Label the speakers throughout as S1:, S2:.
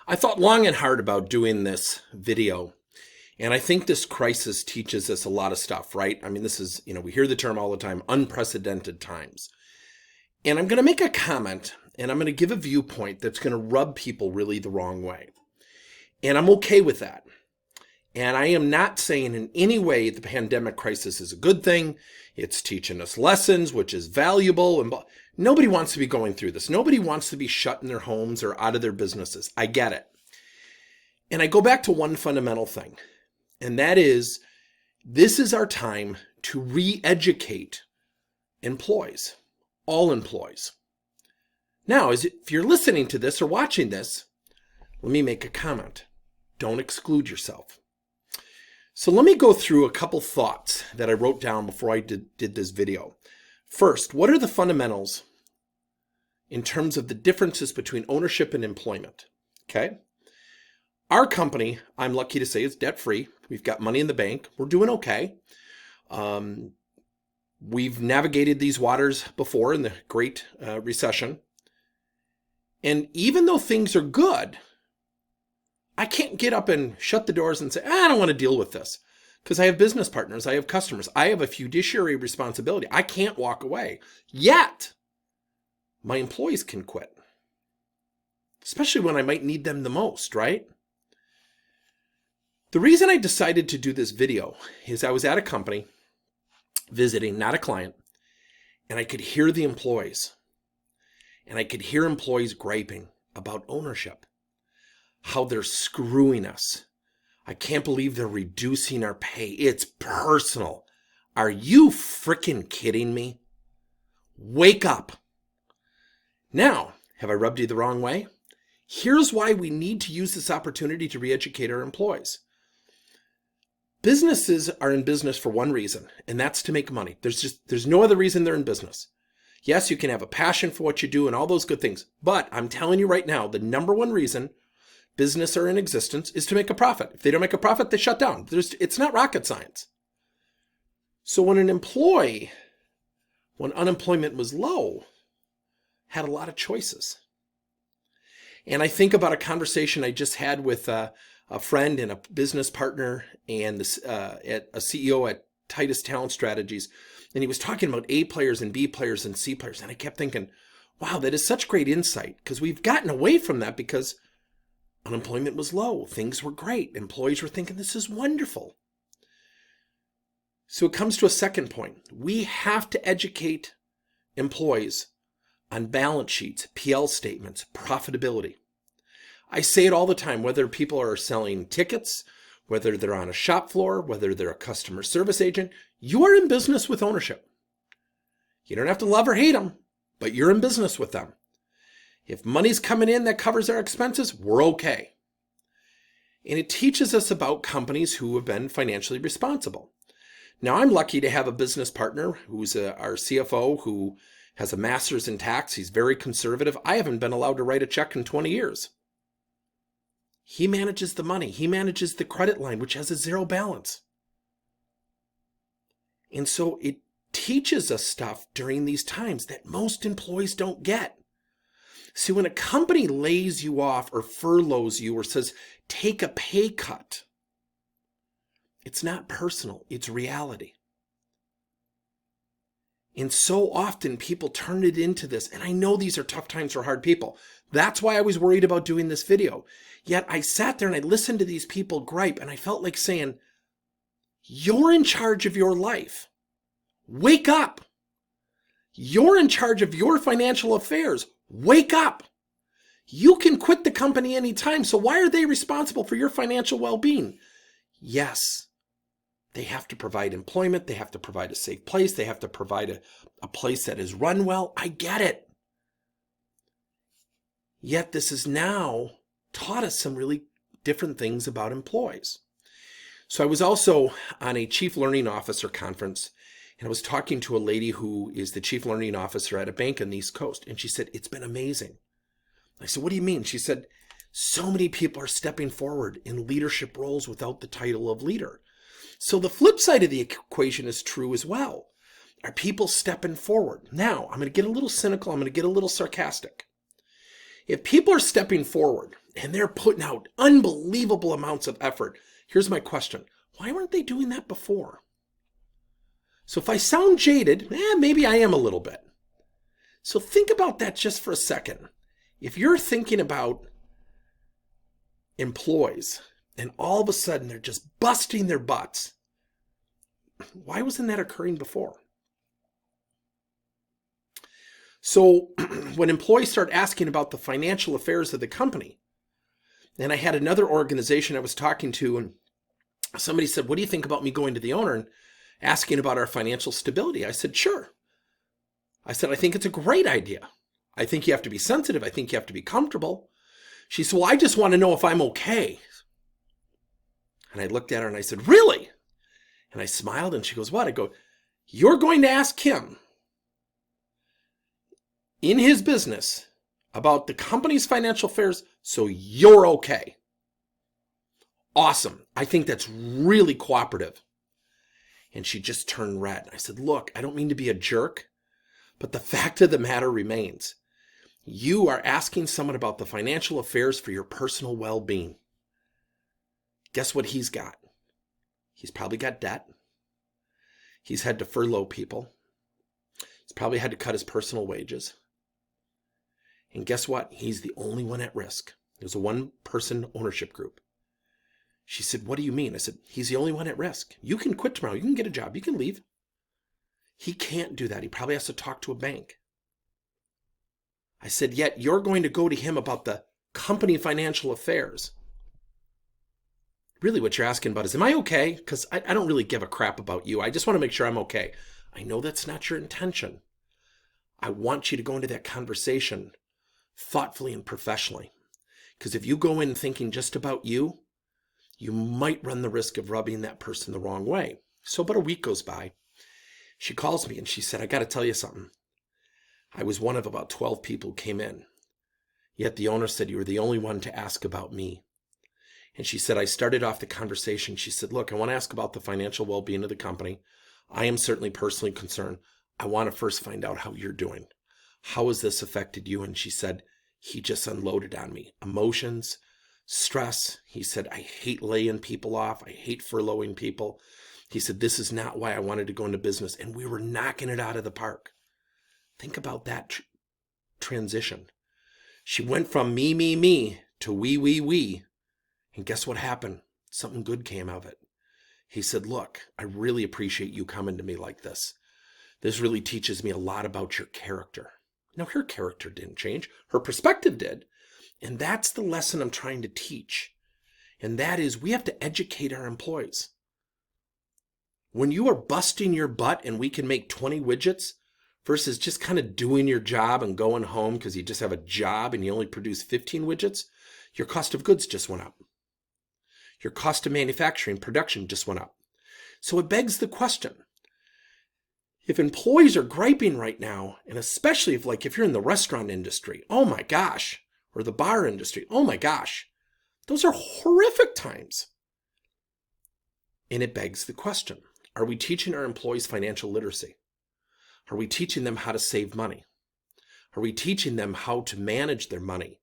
S1: I thought long and hard about doing this video, and I think this crisis teaches us a lot of stuff, right? I mean, this is, we hear the term all the time, unprecedented times. And I'm going to make a comment, and I'm going to give a viewpoint that's going to rub people really the wrong way. And I'm okay with that. And I am not saying in any way the pandemic crisis is a good thing. It's teaching us lessons, which is valuable. And nobody wants to be going through this. Nobody wants to be shut in their homes or out of their businesses. I get it. And I go back to one fundamental thing, and that is, this is our time to re-educate employees, all employees. Now, if you're listening to this or watching this, let me make a comment. Don't exclude yourself. So let me go through a couple thoughts that I wrote down before I did this video. First, what are the fundamentals in terms of the differences between ownership and employment? Okay. Our company, I'm lucky to say, is debt-free. We've got money in the bank. We're doing okay. We've navigated these waters before in the Great Recession. And even though things are good, I can't get up and shut the doors and say, I don't want to deal with this, because I have business partners, I have customers, I have a fiduciary responsibility. I can't walk away. Yet, my employees can quit, especially when I might need them the most, right? The reason I decided to do this video is I was at a company visiting, not a client, and I could hear the employees, and I could hear employees griping about ownership. How they're screwing us. I can't believe they're reducing our pay. It's personal. Are you freaking kidding me? Wake up. Now, have I rubbed you the wrong way? Here's why we need to use this opportunity to re-educate our employees. Businesses are in business for one reason, and that's to make money. There's no other reason they're in business. Yes, you can have a passion for what you do and all those good things, but I'm telling you right now, the number one reason business are in existence is to make a profit. If they don't make a profit, they shut down. It's not rocket science. So when unemployment was low, had a lot of choices. And I think about a conversation I just had with a friend and a business partner and a CEO at Titus Talent Strategies. And he was talking about A players and B players and C players. And I kept thinking, wow, that is such great insight, because we've gotten away from that because unemployment was low. Things were great. Employees were thinking, this is wonderful. So it comes to a second point. We have to educate employees on balance sheets, PL statements, profitability. I say it all the time, whether people are selling tickets, whether they're on a shop floor, whether they're a customer service agent, you are in business with ownership. You don't have to love or hate them, but you're in business with them. If money's coming in that covers our expenses, we're okay. And it teaches us about companies who have been financially responsible. Now, I'm lucky to have a business partner who's our CFO who has a master's in tax. He's very conservative. I haven't been allowed to write a check in 20 years. He manages the money. He manages the credit line, which has a zero balance. And so it teaches us stuff during these times that most employees don't get. See, when a company lays you off or furloughs you or says, take a pay cut, it's not personal, it's reality. And so often people turn it into this, and I know these are tough times for hard people. That's why I was worried about doing this video. Yet I sat there and I listened to these people gripe, and I felt like saying, you're in charge of your life. Wake up. You're in charge of your financial affairs. Wake up. You can quit the company anytime, so why are they responsible for your financial well-being? Yes, they have to provide employment. They have to provide a safe place. They have to provide a place that is run well. I get it. Yet this has now taught us some really different things about employees. So I was also on a Chief Learning Officer conference, and I was talking to a lady who is the Chief Learning Officer at a bank on the East Coast, and she said, it's been amazing. I said, what do you mean? She said, so many people are stepping forward in leadership roles without the title of leader. So the flip side of the equation is true as well. Are people stepping forward? Now, I'm going to get a little cynical. I'm going to get a little sarcastic. If people are stepping forward and they're putting out unbelievable amounts of effort, here's my question. Why weren't they doing that before? So if I sound jaded, maybe I am a little bit. So think about that just for a second. If you're thinking about employees and all of a sudden they're just busting their butts, why wasn't that occurring before? So when employees start asking about the financial affairs of the company, and I had another organization I was talking to, and somebody said, what do you think about me going to the owner and asking about our financial stability? I said, sure. I said, I think it's a great idea. I think you have to be sensitive. I think you have to be comfortable. She said, well, I just want to know if I'm okay. And I looked at her and I said, really? And I smiled and she goes, what? I go, you're going to ask him in his business about the company's financial affairs so you're okay. Awesome. I think that's really cooperative. And she just turned red. I said, look, I don't mean to be a jerk, but the fact of the matter remains. You are asking someone about the financial affairs for your personal well-being. Guess what he's got? He's probably got debt. He's had to furlough people. He's probably had to cut his personal wages. And guess what? He's the only one at risk. There's a one-person ownership group. She said, what do you mean? I said, he's the only one at risk. You can quit tomorrow. You can get a job. You can leave. He can't do that. He probably has to talk to a bank. I said, yet you're going to go to him about the company financial affairs. Really what you're asking about is, am I okay? Because I don't really give a crap about you. I just want to make sure I'm okay. I know that's not your intention. I want you to go into that conversation thoughtfully and professionally. Because if you go in thinking just about you, you might run the risk of rubbing that person the wrong way. So about a week goes by. She calls me and she said, I got to tell you something. I was one of about 12 people who came in. Yet the owner said you were the only one to ask about me. And she said, I started off the conversation. She said, look, I want to ask about the financial well-being of the company. I am certainly personally concerned. I want to first find out how you're doing. How has this affected you? And she said, he just unloaded on me. Emotions, stress. He said, I hate laying people off. I hate furloughing people. He said, this is not why I wanted to go into business. And we were knocking it out of the park. Think about that transition. She went from me to we. And guess what happened? Something good came of it. He said, look, I really appreciate you coming to me like this. This really teaches me a lot about your character. Now, her character didn't change. Her perspective did. And that's the lesson I'm trying to teach. And that is, we have to educate our employees. When you are busting your butt and we can make 20 widgets versus just kind of doing your job and going home because you just have a job and you only produce 15 widgets, your cost of goods just went up. Your cost of manufacturing production just went up. So it begs the question, if employees are griping right now, and especially if you're in the restaurant industry, oh my gosh, or the bar industry, oh my gosh, those are horrific times. And it begs the question, are we teaching our employees financial literacy? Are we teaching them how to save money? Are we teaching them how to manage their money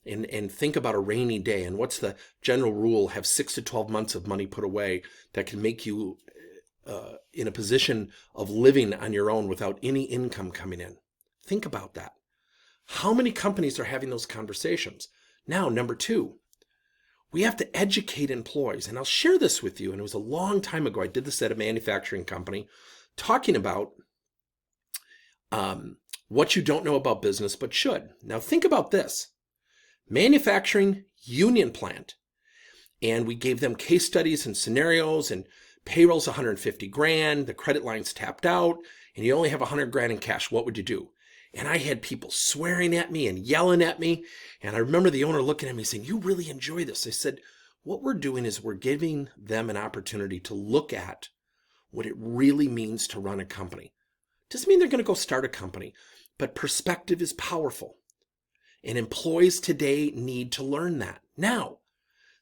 S1: and think about a rainy day? And what's the general rule? Have 6 to 12 months of money put away that can make you in a position of living on your own without any income coming in. Think about that. How many companies are having those conversations? Now, number 2, we have to educate employees. And I'll share this with you. And it was a long time ago. I did this at a manufacturing company talking about what you don't know about business, but should. Now, think about this. Manufacturing union plant. And we gave them case studies and scenarios, and payroll's 150 grand, the credit line's tapped out, and you only have 100 grand in cash. What would you do? And I had people swearing at me and yelling at me. And I remember the owner looking at me saying, you really enjoy this. I said, what we're doing is we're giving them an opportunity to look at what it really means to run a company. Doesn't mean they're going to go start a company, but perspective is powerful. And employees today need to learn that. Now,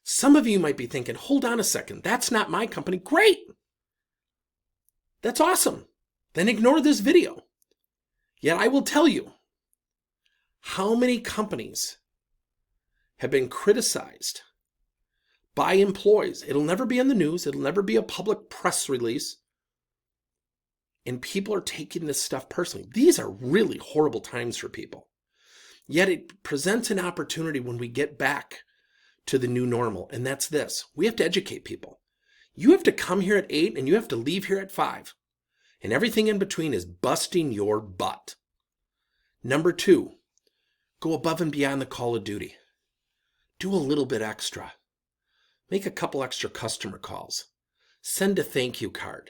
S1: some of you might be thinking, hold on a second, that's not my company. Great. That's awesome. Then ignore this video. Yet I will tell you How many companies have been criticized by employees? It'll never be in the news. It'll never be a public press release. And people are taking this stuff personally. These are really horrible times for people. Yet it presents an opportunity when we get back to the new normal. And that's this. We have to educate people. You have to come here at 8 and you have to leave here at 5. And everything in between is busting your butt. Number 2, go above and beyond the call of duty. Do a little bit extra. Make a couple extra customer calls. Send a thank you card.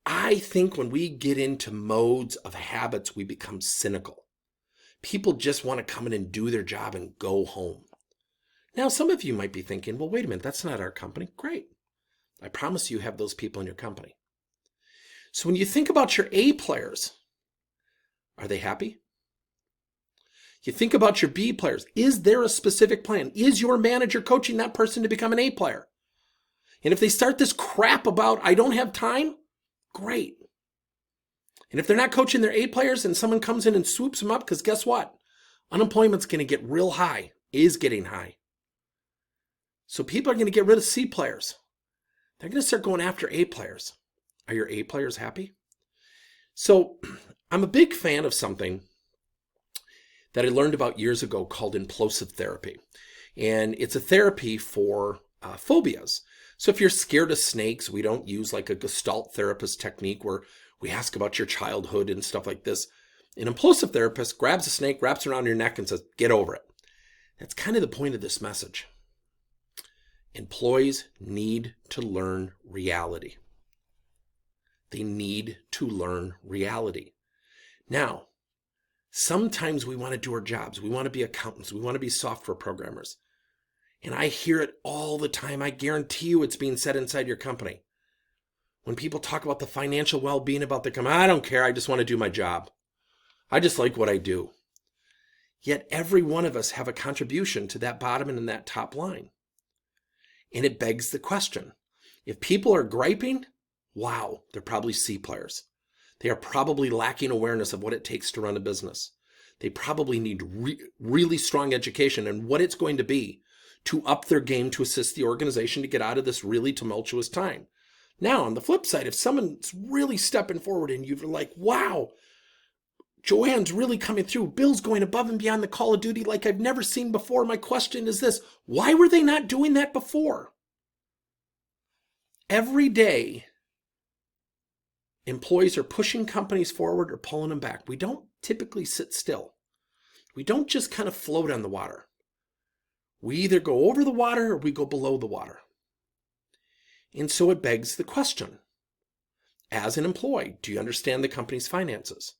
S1: I think when we get into modes of habits, we become cynical. People just want to come in and do their job and go home. Now, some of you might be thinking, well, wait a minute, that's not our company. Great. I promise you have those people in your company. So when you think about your A players, are they happy? You think about your B players. Is there a specific plan? Is your manager coaching that person to become an A player? And if they start this crap about, I don't have time, great. And if they're not coaching their A players and someone comes in and swoops them up, because guess what? Unemployment's going to get real high, is getting high. So people are going to get rid of C players. They're going to start going after A players. Are your A players happy? So I'm a big fan of something that I learned about years ago called implosive therapy. And it's a therapy for phobias. So if you're scared of snakes, we don't use like a Gestalt therapist technique where we ask about your childhood and stuff like this. An implosive therapist grabs a snake, wraps it around your neck and says, get over it. That's kind of the point of this message. Employees need to learn reality. They need to learn reality. Now, sometimes we want to do our jobs. We want to be accountants. We want to be software programmers. And I hear it all the time. I guarantee you it's being said inside your company. When people talk about the financial well-being about the company, I don't care. I just want to do my job. I just like what I do. Yet every one of us have a contribution to that bottom and that top line. And it begs the question. If people are griping, wow, they're probably C players. They are probably lacking awareness of what it takes to run a business. They probably need really strong education and what it's going to be to up their game to assist the organization to get out of this really tumultuous time. Now, on the flip side, if someone's really stepping forward and you're like, wow, Joanne's really coming through. Bill's going above and beyond the call of duty like I've never seen before. My question is this: why were they not doing that before? Every day, employees are pushing companies forward or pulling them back. We don't typically sit still. We don't just kind of float on the water. We either go over the water or we go below the water. And so it begs the question, as an employee, do you understand the company's finances?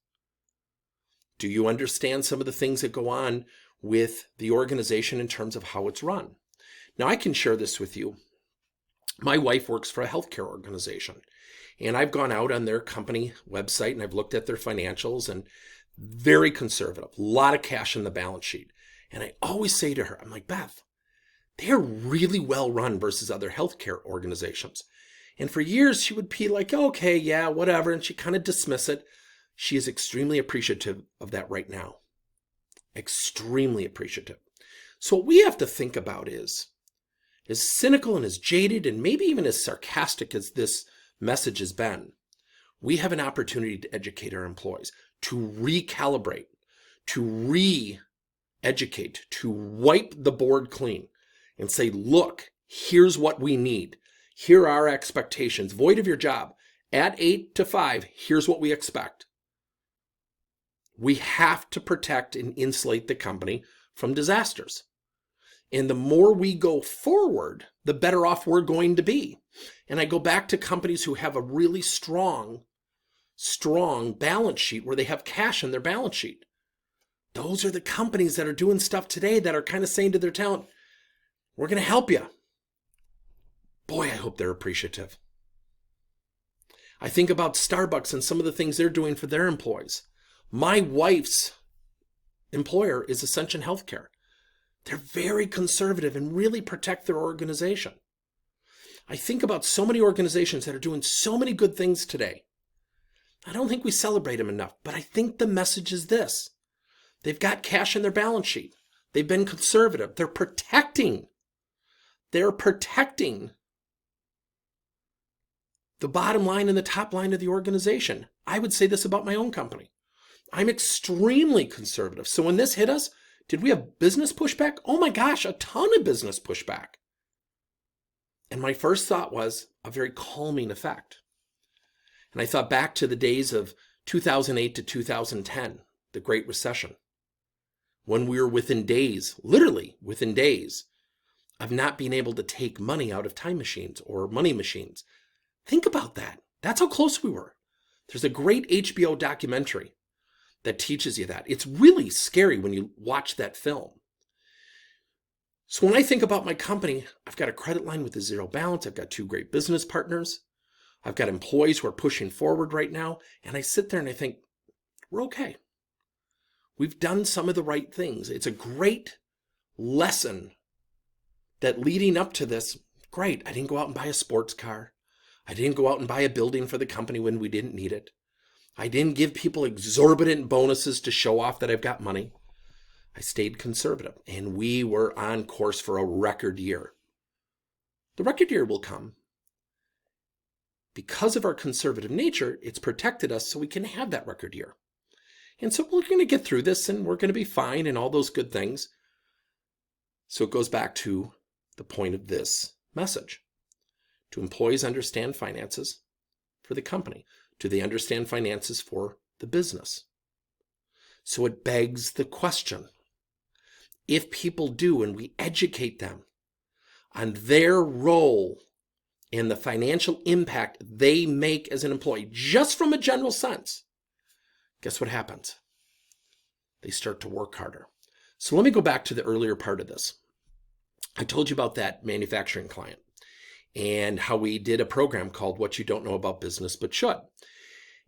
S1: Do you understand some of the things that go on with the organization in terms of how it's run? Now, I can share this with you. My wife works for a healthcare organization, and I've gone out on their company website and I've looked at their financials, and very conservative, a lot of cash in the balance sheet. And I always say to her, I'm like, Beth, they're really well run versus other healthcare organizations. And for years she would be like, okay, yeah, whatever. And she kind of dismiss it. She is extremely appreciative of that right now. Extremely appreciative. So what we have to think about is, as cynical and as jaded and maybe even as sarcastic as this message has been, we have an opportunity to educate our employees, to recalibrate, to re-educate, to wipe the board clean and say, look, here's what we need. Here are our expectations. Void of your job. At 8 to 5, here's what we expect. We have to protect and insulate the company from disasters. And the more we go forward, the better off we're going to be. And I go back to companies who have a really strong balance sheet where they have cash in their balance sheet. Those are the companies that are doing stuff today that are kind of saying to their talent, we're going to help you. Boy, I hope they're appreciative. I think about Starbucks and some of the things they're doing for their employees. My wife's employer is Ascension Healthcare. They're very conservative and really protect their organization. I think about so many organizations that are doing so many good things today. I don't think we celebrate them enough, but I think the message is this. They've got cash in their balance sheet. They've been conservative. They're protecting the bottom line and the top line of the organization. I would say this about my own company. I'm extremely conservative. So when this hit us, did we have business pushback? Oh my gosh, a ton of business pushback. And my first thought was a very calming effect. And I thought back to the days of 2008 to 2010, the Great Recession, when we were within days, literally within days, of not being able to take money out of time machines or money machines. Think about that. That's how close we were. There's a great HBO documentary that teaches you that. It's really scary when you watch that film. So when I think about my company, I've got a credit line with a zero balance. I've got 2 great business partners. I've got employees who are pushing forward right now. And I sit there and I think, we're okay. We've done some of the right things. It's a great lesson that leading up to this, great, I didn't go out and buy a sports car. I didn't go out and buy a building for the company when we didn't need it. I didn't give people exorbitant bonuses to show off that I've got money. I stayed conservative, and we were on course for a record year. The record year will come. Because of our conservative nature, it's protected us so we can have that record year. And so we're going to get through this, and we're going to be fine and all those good things. So it goes back to the point of this message. Do employees understand finances for the company? Do they understand finances for the business? So it begs the question, if people do and we educate them on their role and the financial impact they make as an employee, just from a general sense, guess what happens? They start to work harder. So let me go back to the earlier part of this. I told you about that manufacturing client and how we did a program called What You Don't Know About Business But Should.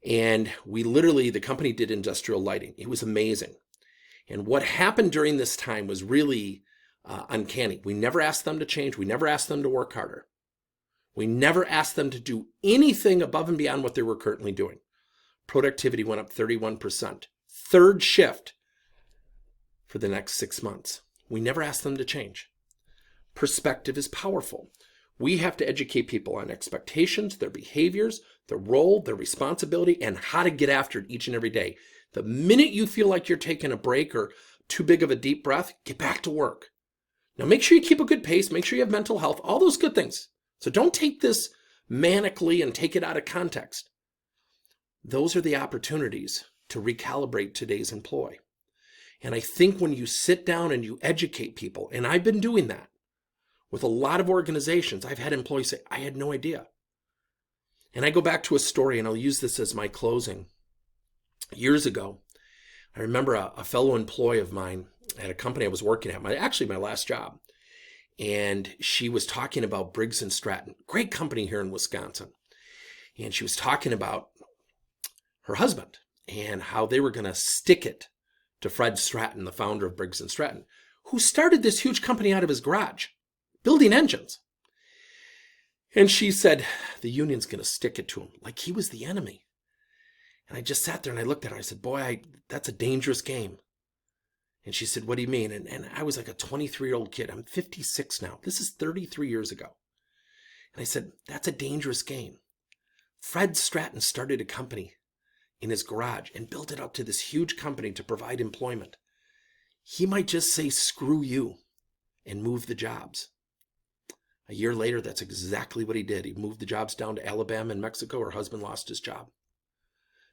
S1: And we literally, the company did industrial lighting. It was amazing. And what happened during this time was really uncanny. We never asked them to change. We never asked them to work harder. We never asked them to do anything above and beyond what they were currently doing. Productivity went up 31%. Third shift for the next 6 months. We never asked them to change. Perspective is powerful. We have to educate people on expectations, their behaviors, their role, their responsibility, and how to get after it each and every day. The minute you feel like you're taking a break or too big of a deep breath, get back to work. Now make sure you keep a good pace, make sure you have mental health, all those good things. So don't take this manically and take it out of context. Those are the opportunities to recalibrate today's employee. And I think when you sit down and you educate people, and I've been doing that with a lot of organizations, I've had employees say, I had no idea. And I go back to a story, and I'll use this as my closing. Years ago, I remember a fellow employee of mine at a company I was working at, my last job. And she was talking about Briggs & Stratton, great company here in Wisconsin. And she was talking about her husband and how they were going to stick it to Fred Stratton, the founder of Briggs & Stratton, who started this huge company out of his garage, building engines. And she said, the union's going to stick it to him, like he was the enemy. And I just sat there and I looked at her. I said, boy, that's a dangerous game. And she said, what do you mean? And I was like a 23-year-old kid. I'm 56 now. This is 33 years ago. And I said, that's a dangerous game. Fred Stratton started a company in his garage and built it up to this huge company to provide employment. He might just say, screw you, and move the jobs. A year later, that's exactly what he did. He moved the jobs down to Alabama and Mexico. Her husband lost his job.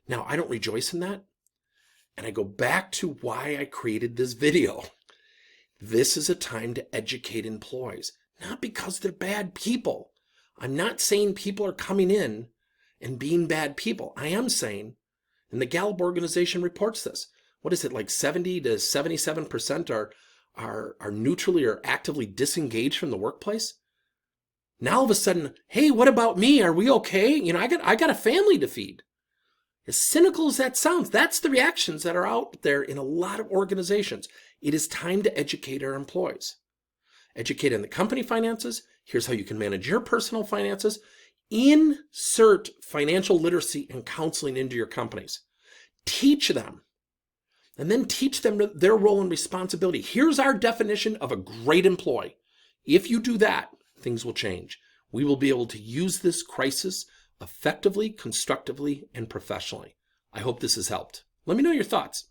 S1: Now, I don't rejoice in that. And I go back to why I created this video. This is a time to educate employees, not because they're bad people. I'm not saying people are coming in and being bad people. I am saying, and the Gallup organization reports this, what is it, like 70 to 77% are neutrally or actively disengaged from the workplace? Now all of a sudden, hey, what about me? Are we okay? You know, I got a family to feed. As cynical as that sounds, that's the reactions that are out there in a lot of organizations. It is time to educate our employees. Educate in the company finances. Here's how you can manage your personal finances. Insert financial literacy and counseling into your companies. Teach them and then teach them their role and responsibility. Here's our definition of a great employee. If you do that, things will change. We will be able to use this crisis effectively, constructively, and professionally. I hope this has helped. Let me know your thoughts.